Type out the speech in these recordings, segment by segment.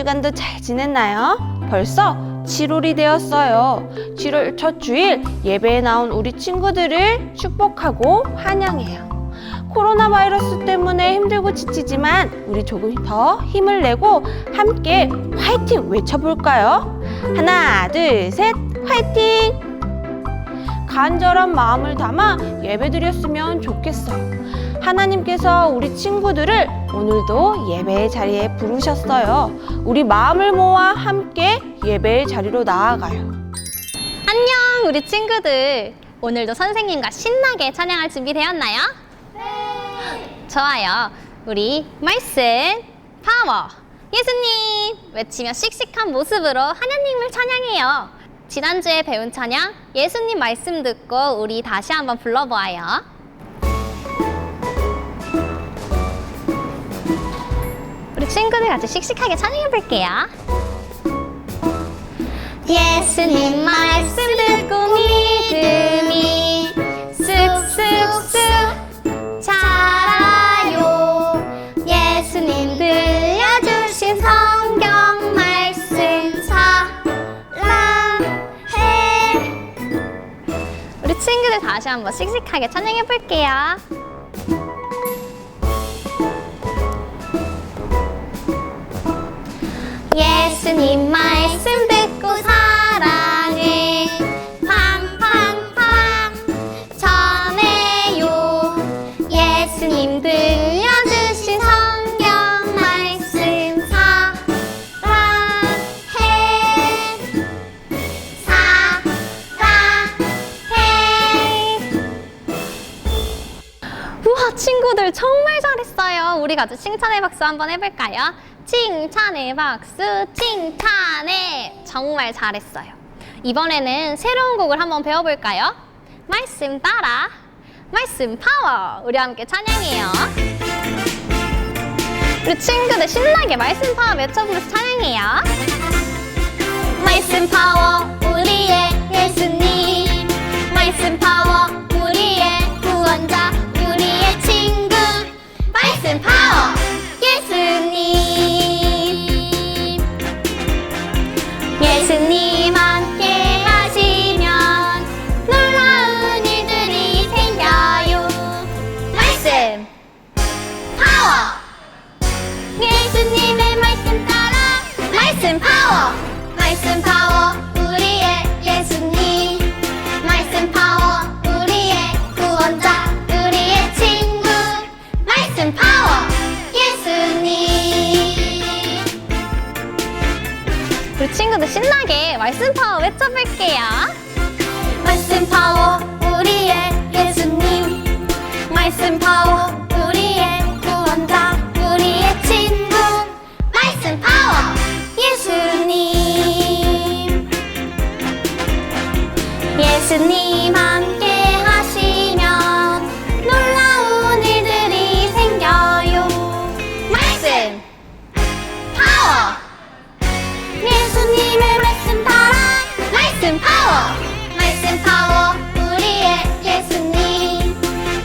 주간도 잘 지냈나요? 벌써 7월이 되었어요. 7월 첫 주일 예배에 나온 우리 친구들을 축복하고 환영해요. 코로나 바이러스 때문에 힘들고 지치지만 우리 조금 더 힘을 내고 함께 화이팅 외쳐볼까요? 하나, 둘, 셋, 화이팅! 간절한 마음을 담아 예배드렸으면 좋겠어요. 하나님께서 우리 친구들을 오늘도 예배의 자리에 부르셨어요. 우리 마음을 모아 함께 예배의 자리로 나아가요. 안녕 우리 친구들. 오늘도 선생님과 신나게 찬양할 준비 되었나요? 네. 좋아요. 우리 말씀 파워 예수님 외치며 씩씩한 모습으로 하나님을 찬양해요. 지난주에 배운 찬양 예수님 말씀 듣고 우리 다시 한번 불러보아요. 우리 친구들 같이 씩씩하게 찬양해 볼게요. 예수님 말씀 듣고 믿음이 쑥쑥쑥 자라요. 예수님 들려주신 성경 말씀 사랑해. 우리 친구들 다시 한번 씩씩하게 찬양해 볼게요. 예수님 말씀 듣고 사랑해 팡팡팡 전해요. 예수님 들려주신 성경 말씀 사랑해 사랑해. 우와 친구들 정말 잘했어요. 우리 같이 칭찬의 박수 한번 해볼까요? 칭찬의 박수 칭찬해. 정말 잘했어요. 이번에는 새로운 곡을 한번 배워볼까요? 말씀 따라 말씀 파워. 우리 함께 찬양해요. 우리 친구들 신나게 말씀 파워 외쳐보면서 찬양해요. 말씀 파워 우리의 예수님 말씀 파워 우리의 구원자 우리의 친구 말씀 파워 예수님 예수님 함께 하시면 놀라운 일들이 생겨요. 말씀 파워 예수님의 말씀 따라 말씀 파워 말씀 파워 우리의 예수님 말씀 파워 우리의 구원자 우리의 친구 말씀 파워 예수님. 우리 친구들 신나게 말씀 파워 외쳐볼게요. 말씀 파워 우리의 예수님 말씀 파워 우리의 구원자 우리의 친구 말씀 파워 예수님 예수님 함께 하시면 놀라운 일들이 생겨요. 말씀 파워 예수님의 말씀 따라 말씀 파워 말씀 파워 우리의 예수님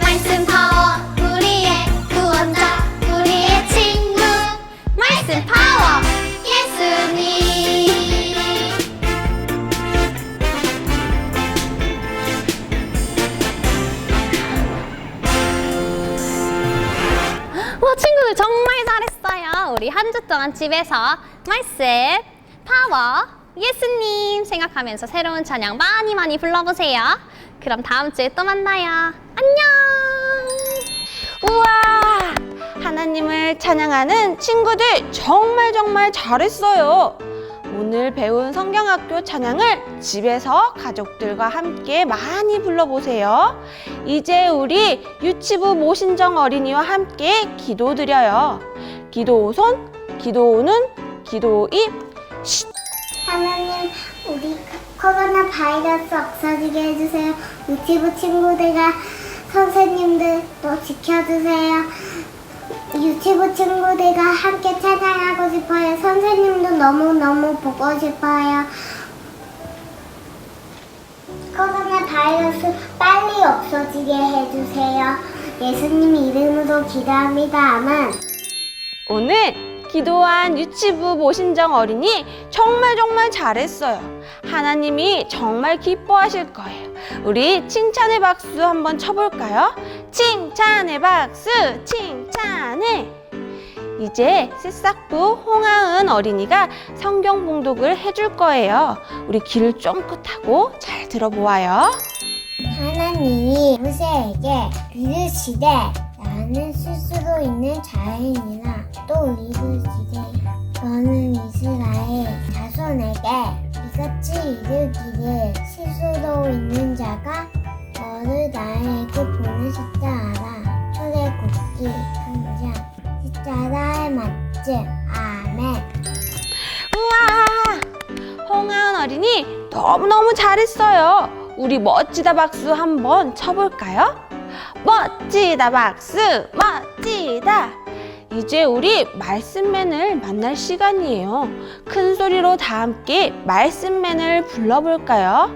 말씀 파워 우리의 구원자 우리의 친구 말씀 파워 예수님. 와 친구들 정말 잘했어요. 우리 한 주 동안 집에서 말씀 파워 예수님 생각하면서 새로운 찬양 많이 불러보세요. 그럼 다음 주에 또 만나요. 안녕. 우와! 하나님을 찬양하는 친구들 정말 잘했어요. 오늘 배운 성경학교 찬양을 집에서 가족들과 함께 많이 불러보세요. 이제 우리 유치부 모신정 어린이와 함께 기도드려요. 기도 손, 기도 눈, 기도 입. 쉿! 하나님, 우리 코로나 바이러스 없어지게 해주세요. 유치부 친구들과 선생님들도 지켜주세요. 유치부 친구들과 함께 찬양하고 싶어요. 선생님도 너무너무 보고 싶어요. 코로나 바이러스 빨리 없어지게 해주세요. 예수님 이름으로 기도합니다. 아멘. 오늘 기도한 유치부 모신정 어린이 정말 잘했어요. 하나님이 정말 기뻐하실 거예요. 우리 칭찬의 박수 한번 쳐볼까요? 칭찬의 박수, 칭찬해. 이제 새싹부 홍하은 어린이가 성경 봉독을 해줄 거예요. 우리 귀를 쫑긋하고 잘 들어보아요. 하나님이 모세에게 이르시되 나는 스스로 있는 자인이라 또 이르시되 너는 이스라엘 자손에게 이같이 이르기를 스스로 있는 자가 너를 나에게 보내셨다 알아. 출애굽기 3장 십자가에 맞지. 아멘. 우와! 홍하은 어린이 너무너무 잘했어요. 우리 멋지다 박수 한번 쳐볼까요? 멋지다 박수, 멋지다. 이제 우리 말씀맨을 만날 시간이에요. 큰 소리로 다 함께 말씀맨을 불러볼까요?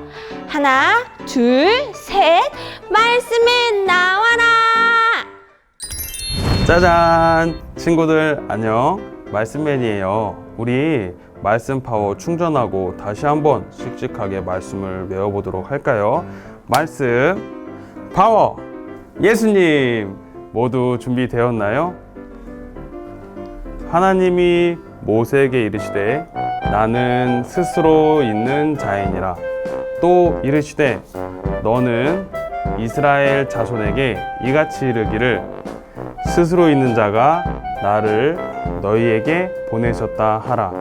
하나, 둘, 셋, 말씀맨 나와라! 짜잔! 친구들 안녕, 말씀맨이에요. 우리 말씀 파워 충전하고 다시 한번 씩씩하게 말씀을 외워보도록 할까요? 말씀 파워! 예수님! 모두 준비되었나요? 하나님이 모세에게 이르시되 나는 스스로 있는 자이니라. 또 이르시되 너는 이스라엘 자손에게 이같이 이르기를 스스로 있는 자가 나를 너희에게 보내셨다 하라.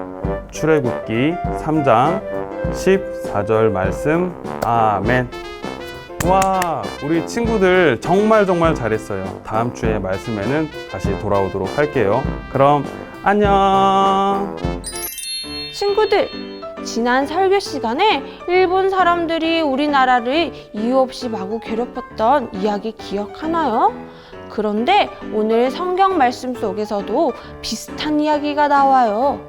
출애굽기 3장 14절 말씀. 아멘. 와, 우리 친구들 정말 잘했어요. 다음 주에 말씀에는 다시 돌아오도록 할게요. 그럼 안녕. 친구들, 지난 설교 시간에 일본 사람들이 우리나라를 이유 없이 마구 괴롭혔던 이야기 기억하나요? 그런데 오늘 성경 말씀 속에서도 비슷한 이야기가 나와요.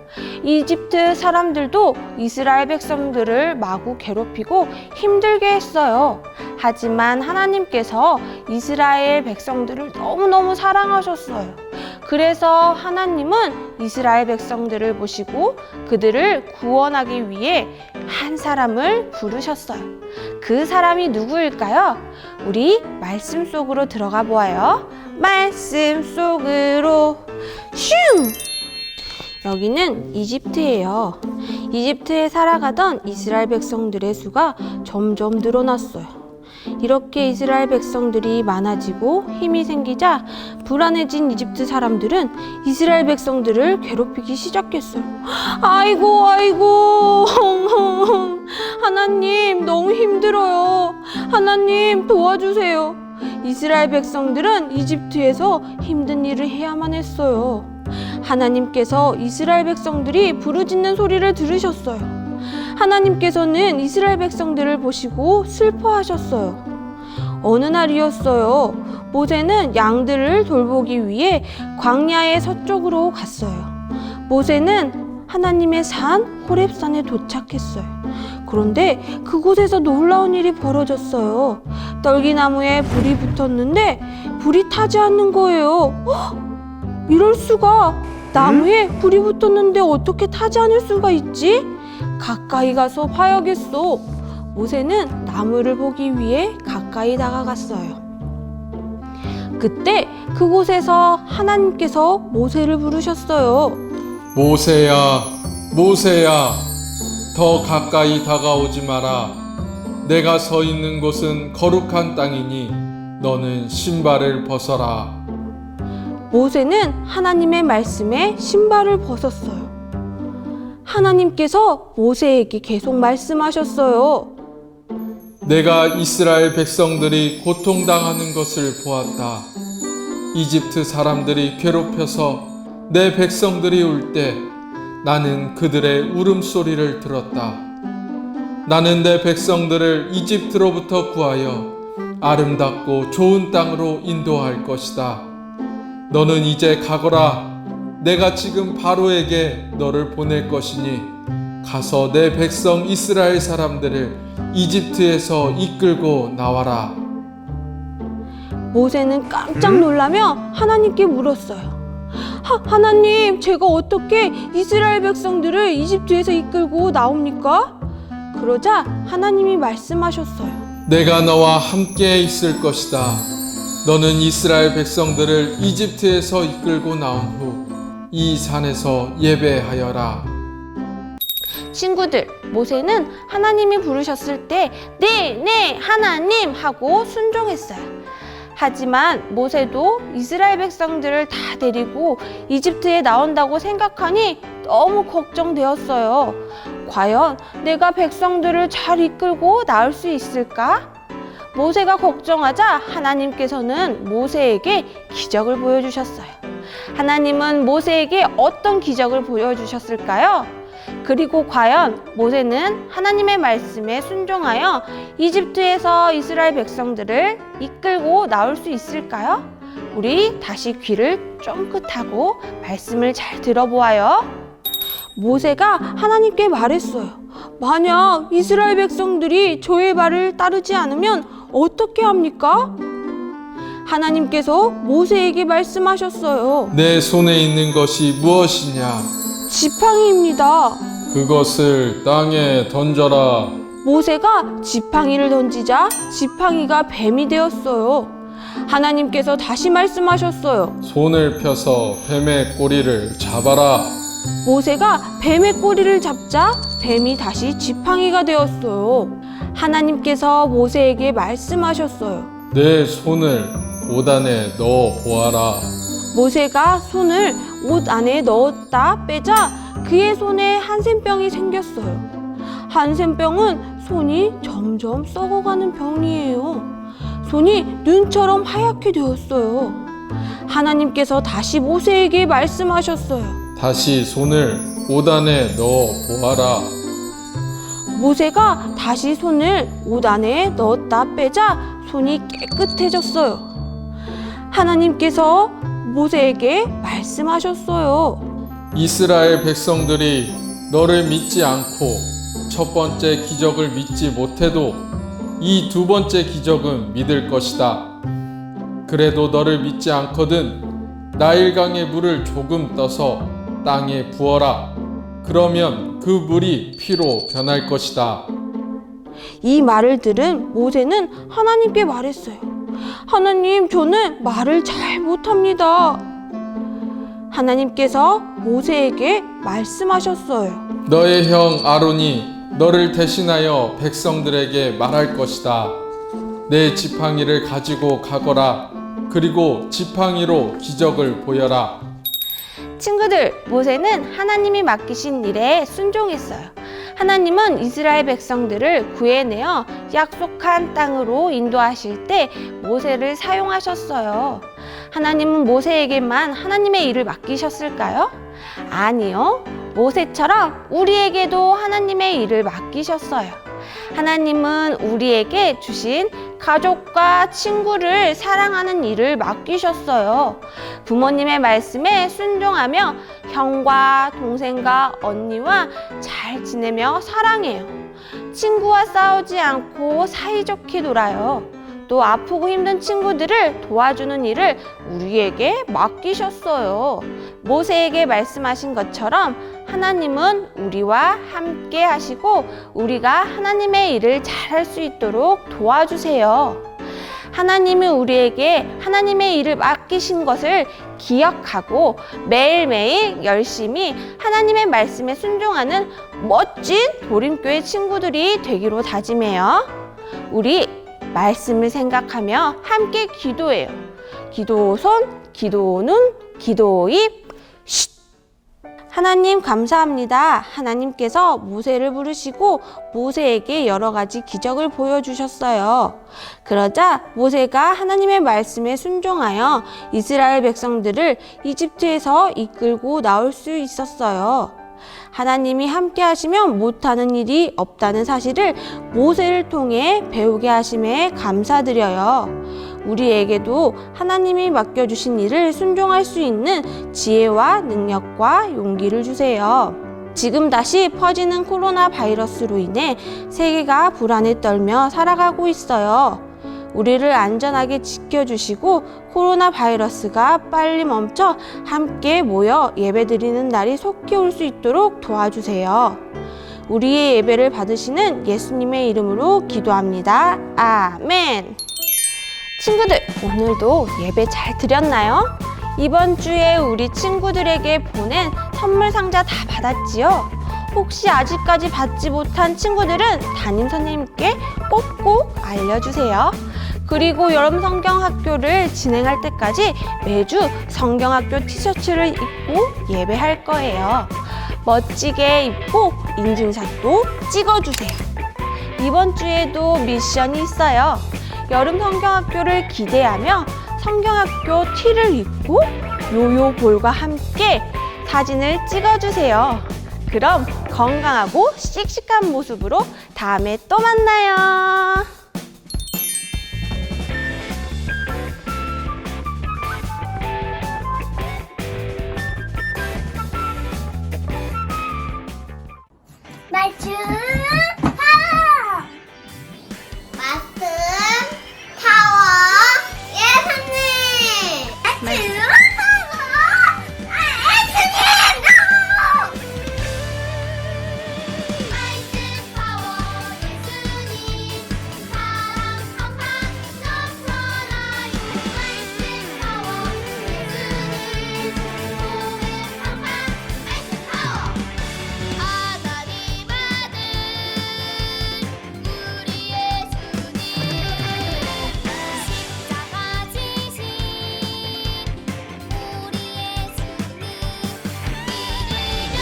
이집트 사람들도 이스라엘 백성들을 마구 괴롭히고 힘들게 했어요. 하지만 하나님께서 이스라엘 백성들을 너무너무 사랑하셨어요. 그래서 하나님은 이스라엘 백성들을 모시고 그들을 구원하기 위해 한 사람을 부르셨어요. 그 사람이 누구일까요? 우리 말씀 속으로 들어가 보아요. 말씀 속으로 슝! 여기는 이집트예요. 이집트에 살아가던 이스라엘 백성들의 수가 점점 늘어났어요. 이렇게 이스라엘 백성들이 많아지고 힘이 생기자 불안해진 이집트 사람들은 이스라엘 백성들을 괴롭히기 시작했어요. 아이고 하나님 너무 힘들어요. 하나님 도와주세요. 이스라엘 백성들은 이집트에서 힘든 일을 해야만 했어요. 하나님께서 이스라엘 백성들이 부르짖는 소리를 들으셨어요. 하나님께서는 이스라엘 백성들을 보시고 슬퍼하셨어요. 어느 날이었어요. 모세는 양들을 돌보기 위해 광야의 서쪽으로 갔어요. 모세는 하나님의 산 호렙산에 도착했어요. 그런데 그곳에서 놀라운 일이 벌어졌어요. 떨기나무에 불이 붙었는데 불이 타지 않는 거예요. 이럴 수가! 나무에 불이 붙었는데 어떻게 타지 않을 수가 있지? 가까이 가서 봐야겠어. 모세는 나무를 보기 위해 가까이 다가갔어요. 그때 그곳에서 하나님께서 모세를 부르셨어요. 모세야, 모세야, 더 가까이 다가오지 마라. 내가 서 있는 곳은 거룩한 땅이니 너는 신발을 벗어라. 모세는 하나님의 말씀에 신발을 벗었어요. 하나님께서 모세에게 계속 말씀하셨어요. 내가 이스라엘 백성들이 고통당하는 것을 보았다. 이집트 사람들이 괴롭혀서 내 백성들이 울 때 나는 그들의 울음소리를 들었다. 나는 내 백성들을 이집트로부터 구하여 아름답고 좋은 땅으로 인도할 것이다. 너는 이제 가거라. 내가 지금 바로에게 너를 보낼 것이니 가서 내 백성 이스라엘 사람들을 이집트에서 이끌고 나와라. 모세는 깜짝 놀라며 하나님께 물었어요. 하나님, 제가 어떻게 이스라엘 백성들을 이집트에서 이끌고 나옵니까? 그러자 하나님이 말씀하셨어요. 내가 너와 함께 있을 것이다. 너는 이스라엘 백성들을 이집트에서 이끌고 나온 후 이 산에서 예배하여라. 친구들, 모세는 하나님이 부르셨을 때 네, 하나님 하고 순종했어요. 하지만 모세도 이스라엘 백성들을 다 데리고 이집트에 나온다고 생각하니 너무 걱정되었어요. 과연 내가 백성들을 잘 이끌고 나올 수 있을까? 모세가 걱정하자 하나님께서는 모세에게 기적을 보여주셨어요. 하나님은 모세에게 어떤 기적을 보여주셨을까요? 그리고 과연 모세는 하나님의 말씀에 순종하여 이집트에서 이스라엘 백성들을 이끌고 나올 수 있을까요? 우리 다시 귀를 쫑긋하고 말씀을 잘 들어보아요. 모세가 하나님께 말했어요. 만약 이스라엘 백성들이 저의 말을 따르지 않으면 어떻게 합니까? 하나님께서 모세에게 말씀하셨어요. 내 손에 있는 것이 무엇이냐? 지팡이입니다. 그것을 땅에 던져라. 모세가 지팡이를 던지자 지팡이가 뱀이 되었어요. 하나님께서 다시 말씀하셨어요. 손을 펴서 뱀의 꼬리를 잡아라. 모세가 뱀의 꼬리를 잡자 뱀이 다시 지팡이가 되었어요. 하나님께서 모세에게 말씀하셨어요. 내 손을 옷 안에 넣어 보아라. 모세가 손을 옷 안에 넣었다 빼자 그의 손에 한센병이 생겼어요. 한센병은 손이 점점 썩어가는 병이에요. 손이 눈처럼 하얗게 되었어요. 하나님께서 다시 모세에게 말씀하셨어요. 다시 손을 옷 안에 넣어 보아라. 모세가 다시 손을 옷 안에 넣었다 빼자 손이 깨끗해졌어요. 하나님께서 모세에게 말씀하셨어요. 이스라엘 백성들이 너를 믿지 않고 첫 번째 기적을 믿지 못해도 이 두 번째 기적은 믿을 것이다. 그래도 너를 믿지 않거든 나일강의 물을 조금 떠서 땅에 부어라. 그러면 그 물이 피로 변할 것이다. 이 말을 들은 모세는 하나님께 말했어요. 하나님, 저는 말을 잘 못합니다. 하나님께서 모세에게 말씀하셨어요. 너의 형 아론이 너를 대신하여 백성들에게 말할 것이다. 내 지팡이를 가지고 가거라. 그리고 지팡이로 기적을 보여라. 친구들, 모세는 하나님이 맡기신 일에 순종했어요. 하나님은 이스라엘 백성들을 구해내어 약속한 땅으로 인도하실 때 모세를 사용하셨어요. 하나님은 모세에게만 하나님의 일을 맡기셨을까요? 아니요. 모세처럼 우리에게도 하나님의 일을 맡기셨어요. 하나님은 우리에게 주신 가족과 친구를 사랑하는 일을 맡기셨어요. 부모님의 말씀에 순종하며 형과 동생과 언니와 잘 지내며 사랑해요. 친구와 싸우지 않고 사이좋게 놀아요. 또 아프고 힘든 친구들을 도와주는 일을 우리에게 맡기셨어요. 모세에게 말씀하신 것처럼 하나님은 우리와 함께 하시고 우리가 하나님의 일을 잘할 수 있도록 도와주세요. 하나님이 우리에게 하나님의 일을 맡기신 것을 기억하고 매일매일 열심히 하나님의 말씀에 순종하는 멋진 도림교회 친구들이 되기로 다짐해요. 우리 말씀을 생각하며 함께 기도해요. 기도 손, 기도 눈, 기도 입. 쉿. 하나님 감사합니다. 하나님께서 모세를 부르시고 모세에게 여러 가지 기적을 보여주셨어요. 그러자 모세가 하나님의 말씀에 순종하여 이스라엘 백성들을 이집트에서 이끌고 나올 수 있었어요. 하나님이 함께 하시면 못하는 일이 없다는 사실을 모세를 통해 배우게 하심에 감사드려요. 우리에게도 하나님이 맡겨주신 일을 순종할 수 있는 지혜와 능력과 용기를 주세요. 지금 다시 퍼지는 코로나 바이러스로 인해 세계가 불안에 떨며 살아가고 있어요. 우리를 안전하게 지켜주시고 코로나 바이러스가 빨리 멈춰 함께 모여 예배드리는 날이 속히 올 수 있도록 도와주세요. 우리의 예배를 받으시는 예수님의 이름으로 기도합니다. 아멘. 친구들, 오늘도 예배 잘 드렸나요? 이번 주에 우리 친구들에게 보낸 선물 상자 다 받았지요? 혹시 아직까지 받지 못한 친구들은 담임 선생님께 꼭꼭 알려주세요. 그리고 여름 성경학교를 진행할 때까지 매주 성경학교 티셔츠를 입고 예배할 거예요. 멋지게 입고 인증샷도 찍어주세요. 이번 주에도 미션이 있어요. 여름 성경학교를 기대하며 성경학교 티를 입고 요요볼과 함께 사진을 찍어주세요. 그럼 건강하고 씩씩한 모습으로 다음에 또 만나요. 말씀 파워! 말씀 파워! 예수님! 말씀 파워! 예수님! 말씀 파워 예수님 사랑 평강 넘쳐나요 말씀 파워 예수님 복음 평강 말씀 파워 하나님 아들 우리 예수님 십자가 지신 우리 예수님 믿으면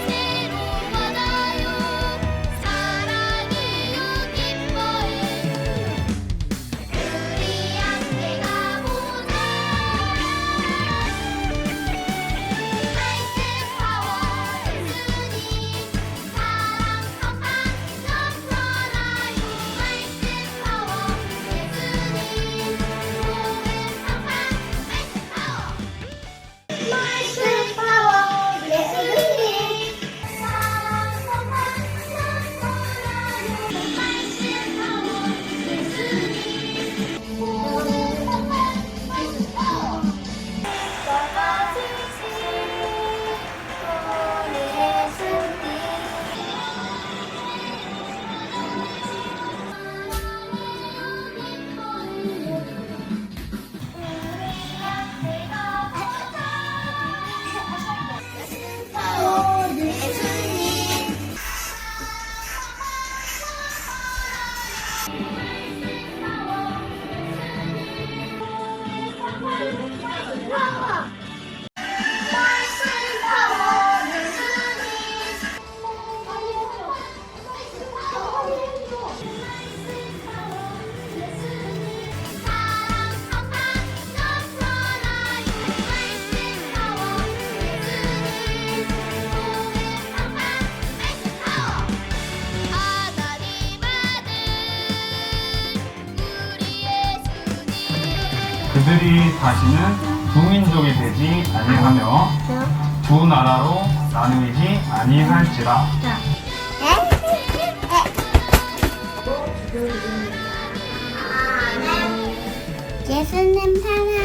새로워져요 사랑이요 기뻐요 우리 함께 가보자 말씀 파워 예수님 사랑 평강 넘쳐나요 말씀 파워 예수님 복음 평강 말씀 파워 예수님 사랑 평강 넘쳐나요 말씀 파워 예수님 복음 평강 말씀 파워 십자가 지신 우리 예수님 그들이 다시는 두 민족이 되지 아니하며 두 나라로 나누이지 아니할지라. 예수님 사랑